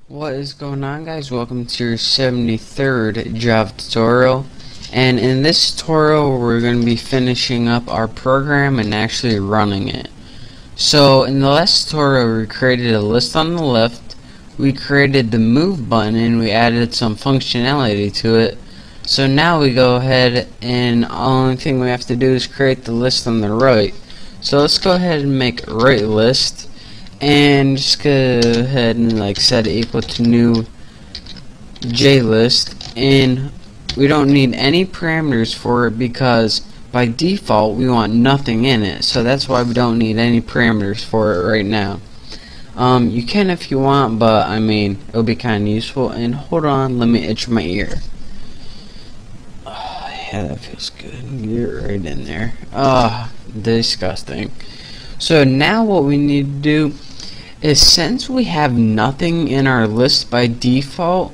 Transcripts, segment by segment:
What is going on, guys? Welcome to your 73rd Java tutorial, and in this tutorial we're going to be finishing up our program and actually running it. So in the last tutorial we created a list on the left, we created the move button, and we added some functionality to it. So now we go ahead and the only thing we have to do is create the list on the right. So let's go ahead and make right list, and just go ahead and set it equal to new JList, and we don't need any parameters for it because by default we want nothing in it, so that's why we don't need any parameters for it right now. You can if you want, but I mean it'll be kind of useful. And hold on, let me itch my ear. Yeah, that feels good. Get right in there. Disgusting. So now what we need to do is, since we have nothing in our list by default,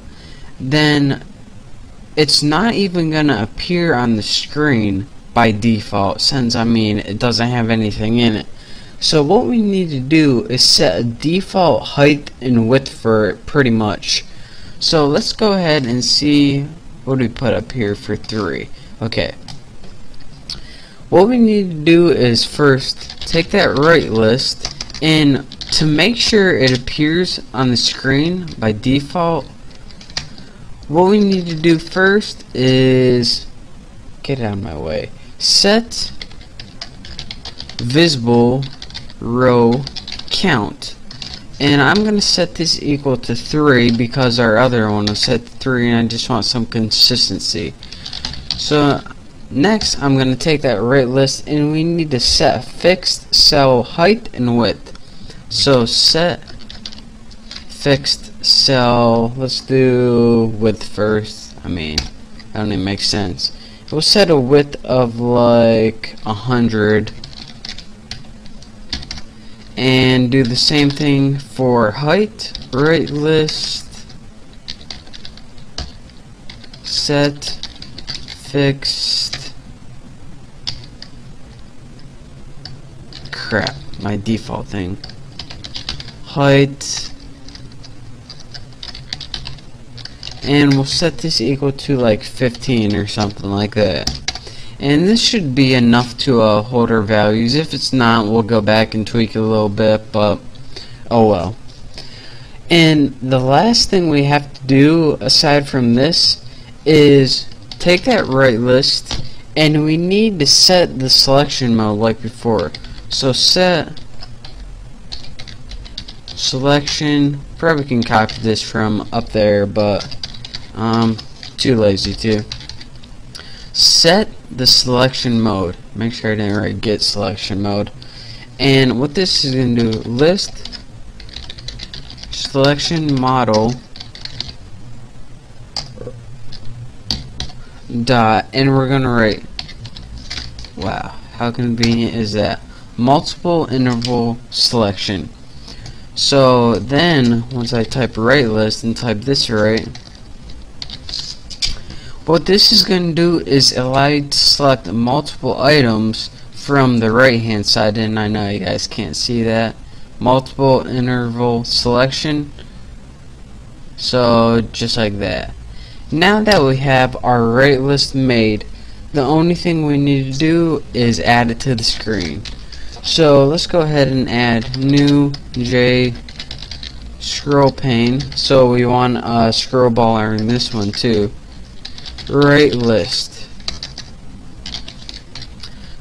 then it's not even gonna appear on the screen by default, since it doesn't have anything in it. So what we need to do is set a default height and width for it, pretty much. So let's go ahead and see what do we put up here for 3. Okay, what we need to do is first take that right list, and to make sure it appears on the screen by default, what we need to do first is get out of my way. Set visible row count, and I'm gonna set this equal to 3 because our other one was set to 3, and I just want some consistency. So next I'm gonna take that right list, and we need to set a fixed cell height and width. So set fixed cell, let's do width first. That don't even make sense. We'll set a width of like 100, and do the same thing for height. Right list, set fixed, crap, my default thing, height, and we'll set this equal to like 15 or something like that. And this should be enough to hold our values. If it's not, we'll go back and tweak it a little bit, but oh well. And the last thing we have to do aside from this is take that right list, and we need to set the selection mode like before. So set selection, probably can copy this from up there, but too lazy to. Set the selection mode. Make sure I didn't write get selection mode. And what this is going to do, list selection model dot, and we're going to write, wow, how convenient is that, multiple interval selection. So then once I type right list and type this right, what this is going to do is allow you to select multiple items from the right hand side, and I know you guys can't see that. Multiple interval selection, so just like that. Now that we have our right list made, the only thing we need to do is add it to the screen. So let's go ahead and add new J scroll pane. So we want a scroll bar in this one too. Right list.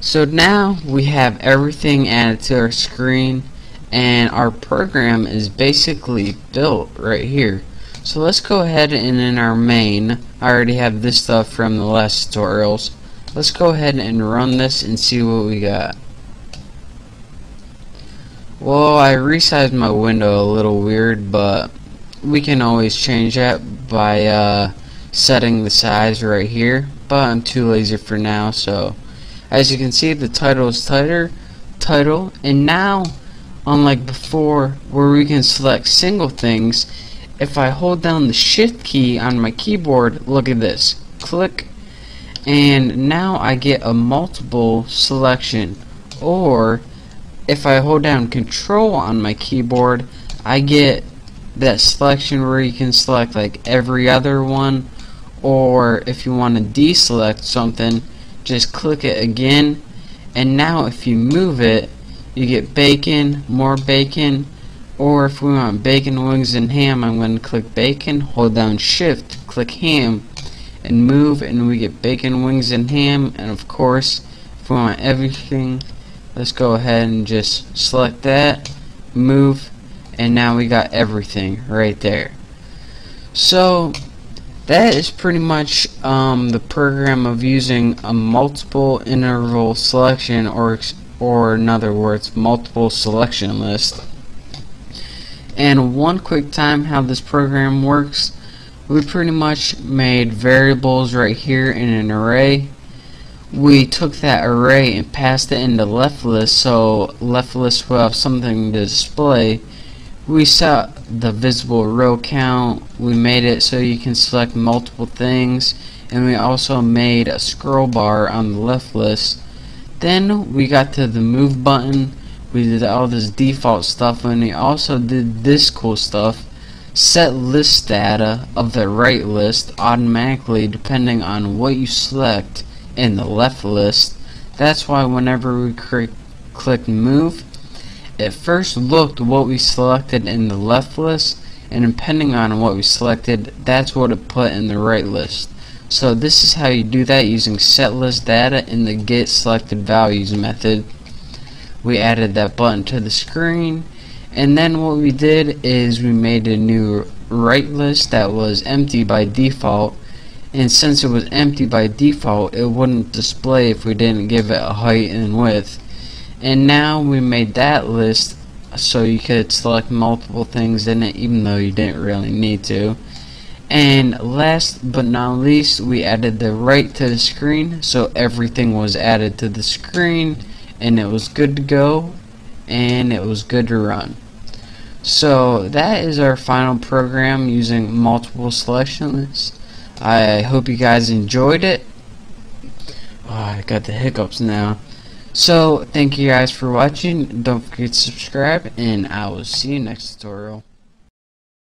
So now we have everything added to our screen, and our program is basically built right here. So let's go ahead and in our main, I already have this stuff from the last tutorials. Let's go ahead and run this and see what we got. Well, I resized my window a little weird, but we can always change that by setting the size right here, but I'm too lazy for now. So as you can see, the title is title, and now unlike before where we can select single things, if I hold down the shift key on my keyboard, look at this, click, and now I get a multiple selection. Or if I hold down control on my keyboard, I get that selection where you can select like every other one, or if you want to deselect something, just click it again, and now if you move it, you get bacon, more bacon, or if we want bacon, wings, and ham, I'm going to click bacon, hold down shift, click ham, and move, and we get bacon, wings, and ham. And of course, if we want everything, let's go ahead and just select that, move, and now we got everything right there. So that is pretty much the program of using a multiple interval selection, or in other words, multiple selection list. And one quick time how this program works: we pretty much made variables right here in an array. We took that array and passed it into left list, so left list will have something to display. We set the visible row count, we made it so you can select multiple things, and we also made a scroll bar on the left list. Then we got to the move button, we did all this default stuff, and we also did this cool stuff: set list data of the right list automatically depending on what you select in the left list. That's why whenever we click move, it first looked what we selected in the left list, and depending on what we selected, that's what it put in the right list. So this is how you do that using set list data in the get selected values method. We added that button to the screen, and then what we did is we made a new right list that was empty by default, and since it was empty by default, it wouldn't display if we didn't give it a height and width. And now we made that list so you could select multiple things in it even though you didn't really need to. And last but not least, we added the right to the screen, so everything was added to the screen, and it was good to go, and it was good to run. So that is our final program using multiple selection lists. I hope you guys enjoyed it. Oh, I got the hiccups now. So thank you guys for watching. Don't forget to subscribe, and I will see you next tutorial.